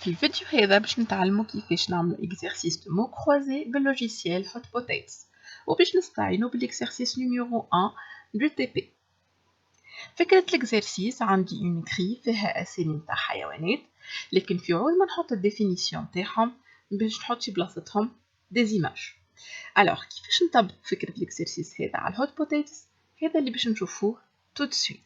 في الفيديو هذا باش نتعلموا كيفاش نعملوا exercice de mots croisés باللوجيسيال Hot Potato وباش نستعينوا بالاكسرسيس نيميرو 1 du TP. فكرة الاكسرسيس عندي اون كري فيها اسامي نتاع حيوانات، لكن في عوض ما نحط الديفينيسيون تاعهم باش نحط في بلاصتهم دي زيماج. الوغ كيفاش نطبق فكرة الاكسرسيس هذا على الهوت بوتيتوس؟ هذا اللي باش نشوفوه تو سويت.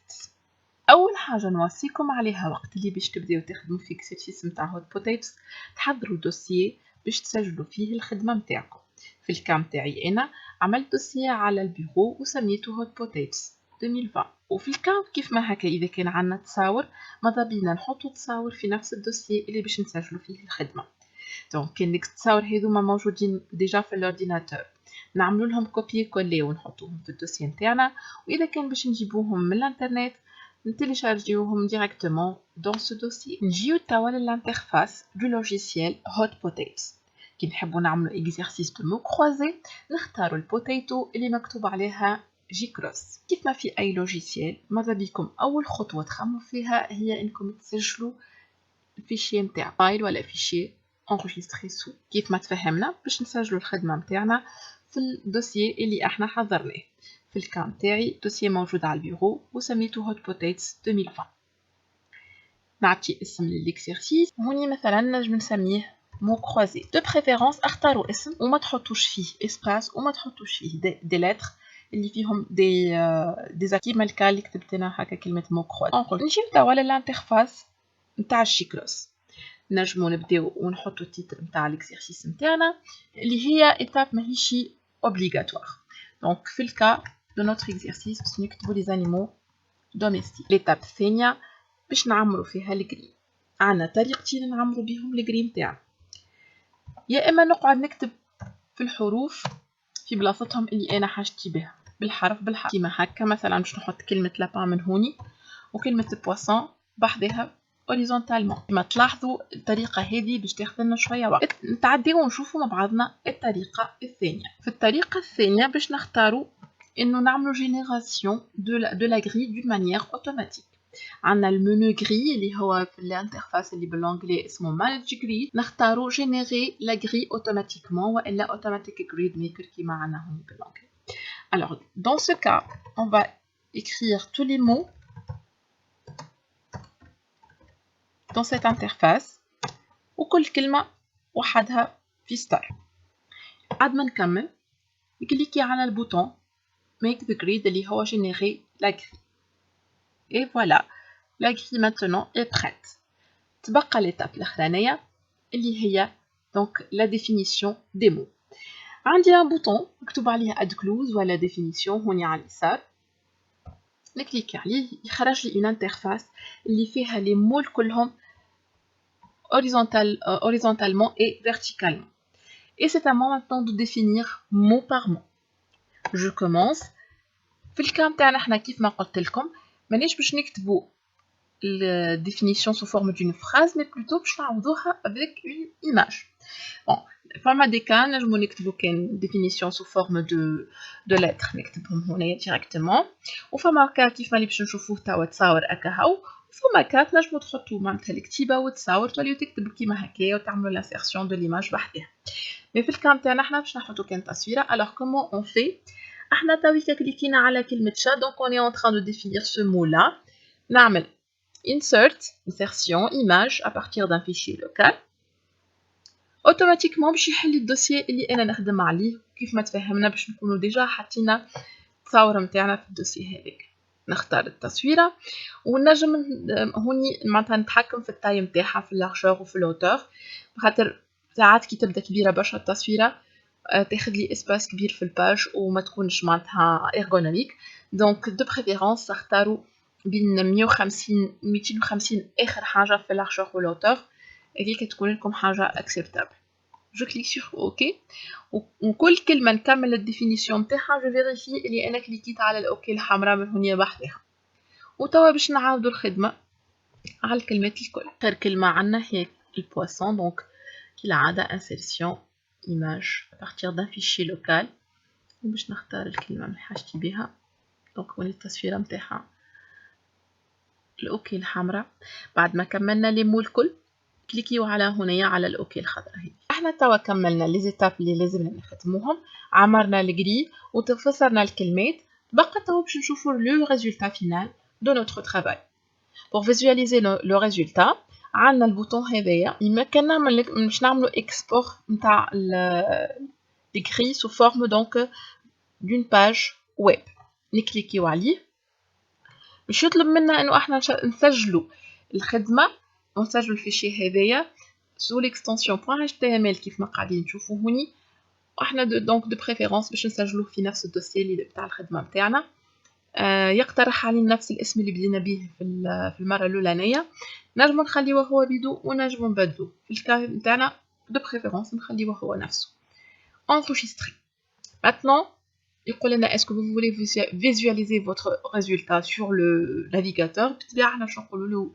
اول حاجه نوصيكم عليها وقت اللي باش تبداو تخدموا في اكسرسيس نتاع هوت بوتيتوس، تحضروا دوسيي باش تسجلوا فيه الخدمه نتاعكم. في الكام تاعي انا عملت دوسيي على البيرو وسميته هوت بوتيتوس 2020. وفي الكام كيف ما هكا اذا كان عندنا تصاور ماذا بينا نحطوا تصاور في نفس الدوسيي اللي باش نسجلوا فيه الخدمه. دونك كان ديك التصاور هذوما موجودين ديجا في الاورديناتور، نعملوا لهم كوبي كولي ونحطوهم في الدوسيي نتاعنا، واذا كان باش نجيبوهم من الانترنت نتيليشارجيوهم directement dans ce dossier. نجيو توا للانترفاس دو لوجيسيال هوت بوتيتوس. كي نحبوا نعملوا اكزرسيس دو مو كروزي نختاروا البوتيتو اللي مكتوب عليها جي كروس. كيف ما في اي لوجيسيال ماذا بيكم اول خطوه تخمموا فيها هي انكم تسجلوا الفيشي نتاع فايل ولا فيشي انريجستري سو. كيف ما تفهمنا باش نسجلوا الخدمه نتاعنا في الدوسيي اللي احنا حضرناه. في الكام تاعي دوسيي موجود على البيرو وسميته هوت بوتيتوس 2020. نعطي اسم للاكسرسيس، هوني مثلا نجم نسميه مو كروزي. دو بريفيرونس اختاروا اسم وما تحطوش فيه اسباس وما تحطوش فيه دي لتر اللي فيهم دي كيما الكا اللي كتبت انا هكا كلمه مو كروزي. نجيو توا للانترفاس نتاع الشيكلوس. نجمو نبداو ونحطو التيتر نتاع الاكسرسيس نتاعنا اللي هي ايتاب ماهيشي اوبليغاتوار. دونك في الكا de notre exercice باش نكتبوا les animaux domestiques. l'étape الثانية باش نعمروا فيها الجري. عندنا طريقتين نعمروا بهم الجري نتاعنا، يا اما نقعد نكتب في الحروف في بلاصتهم اللي انا حاجتي بها بالحرف كيما هكا. مثلا باش نحط كلمة لابان من هوني وكلمة بواسون بحذها هوريزونتالمون. كما تلاحظوا الطريقة هذه باش تاخذ لنا شوية وقت. نتعداو ونشوفوا مع بعضنا الطريقة الثانية. في الطريقة الثانية باش نختاروا انه نعملوا جينيراسيون دو لا غري دون مانيير اوتوماتيك. عندنا المنيو غري اللي هو في الانترفاس اللي بالانجلي اسمه مانج غري، نختاروا جينيري لا غري اوتوماتيكمون والا اوتوماتيك غريد ميكر كيما عندنا هون بالانجلي. Alors dans ce cas on va écrire tous les mots dans cette interface وكل كلمة وحدها في ستار. بعد ما نكمل نكليكي على البوطون make the grid اللي هو générer la grille. Et voilà, la grille maintenant est prête. تبقى l'étape الأخرانية اللي هي donc la définition des mots. عندي un bouton مكتوب عليه add clause ولا définition هوني على اليسار. نكليكي عليه يخرج لي une interface اللي فيها les mots كلهم horizontalement et verticalement. Et c'est à moi maintenant de définir mot par mot. Je commence. في الكام تاعنا حنا كيف ما قلت لكم مانيش باش نكتبوا la définition sous forme d'une phrase mais plutôt باش نعوضوها avec une image. Bon, فما دي كان نجمو نكتبوا كان définition sous forme de lettres نكتبهم هنا directement، وفما كان كيف ما اللي باش نشوفوه توا تصاور هكا هاو، وفما كات نجمو تحطوا معناتها الكتيبه وتصاور توليو تكتبوا كيما هكايا وتعملوا لانسيرسيون دو ليماج بحدها. مي في الكام تاعنا حنا باش نحطوا كان تصويره. alors comment on fait؟ احنا تويكا كليكينا على كلمة chat donc on est en train de définir ce mot là. نعمل insert insertion image à partir d'un fichier local. automatiquement باش يحل الدوسيي اللي انا نخدم عليه كيف ما تفهمنا باش نكونوا ديجا حطينا التصاور نتاعنا في الدوسيي هذاك. نختار التصويره ونجم هوني معناتها نتحكم في التايم نتاعها في اللارجور وفي لوتور، خاطر ساعات كي تبدا كبيره برشا التصويره تاخذ لي اسباس كبير في الباج وما تكونش معناتها ergonomique. دونك دو بريفيرونس اختاروا بين 150 250 اخر حاجه في اللارجور واللوتور هذيك تكون لكم حاجه اكسبتابل. جو كليك سور اوكي وكل كلمه نكمل الديفينيسيون نتاعها جو فيريفي اللي انا كليكيت على الاوكي الحمراء من هنا بحذها. وتوا باش نعاودوا الخدمه على الكلمات الكل. غير كلمه عندنا هي البواسون دونك كالعاده insertion image à partir d'un fichier local. باش نختار الكلمه اللي حاجتي بها دونك ولي التصويره نتاعها الاوكي الحمراء. بعد ما كملنا لي مو الكل كليكيو على هنايا على الاوكي الخضراء هي. احنا توا كملنا لي زيتاب اللي لازمنا نختموهم، عمرنا الجري وتفسرنا الكلمات، بقى توا باش نشوفوا لو ريزولتا فينال دو نوتر ترافاي. Pour visualiser le résultat, عندنا البوطون هذايا يمكننا باش نعملوا export نتاع l'écrit sous forme donc d'une page web. نكليكيو عليه باش يطلب منا انه احنا نسجلوا الخدمه ونسجلوا الفيشي هذايا sous l'extension .html كيف ما قاعدين تشوفوا هوني، واحنا دونك دو بريفيرونس باش نسجلوه في نفس الدوسيي اللي بتاع الخدمه نتاعنا. يقترح علينا نفس الاسم اللي بدينا به في المره الاولانيه، نجم نخليوه هو بدو ونجم نبدلو، في الكا نتاعنا دو بريفيرونس نخليوه هو نفسه. enregistrer. Maintenant يقول لنا est-ce que vous voulez visualiser votre résultat sur le navigateur. بالطبيعه احنا باش نقولوا له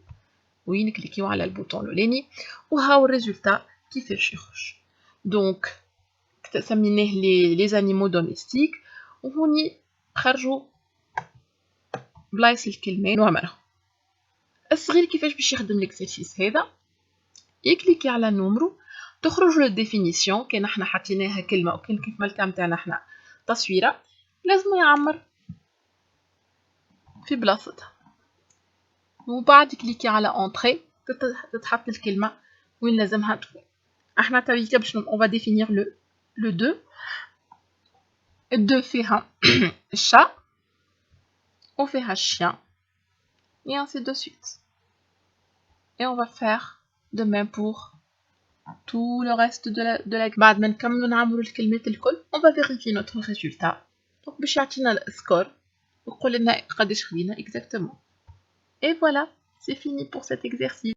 وي، نكليكيو على البوطون الاولاني وهاو الريزولتا كيفاش يخرج. دونك سميناه لي زانيمو دوميستيك، وهوني خرجوا بلايص الكلمات نوعملهم. الصغير كيفاش باش يخدم الاكسرسيس هذا، يكليكي على النومرو تخرج له الديفينيسيون. كان احنا حطيناها كلمه وكان كيف ما الكلام تاعنا احنا تصويره، لازم يعمر في بلاصتها، وبعد كليكي على انتري تتحط الكلمه وين لازمها تكون. احنا تويكا باش اون فا ديفينير لو دو. الدو فيها الشا وفيها الشيان et ainsi de suite. Et on va faire de même pour tout le reste de la بعد ما نكملوا نعملوا الكلمات الكل on va vérifier notre résultat. Donc باش يعطينا السكور ويقول لنا قداش خدينا exactement. Et voilà, c'est fini pour cet exercice.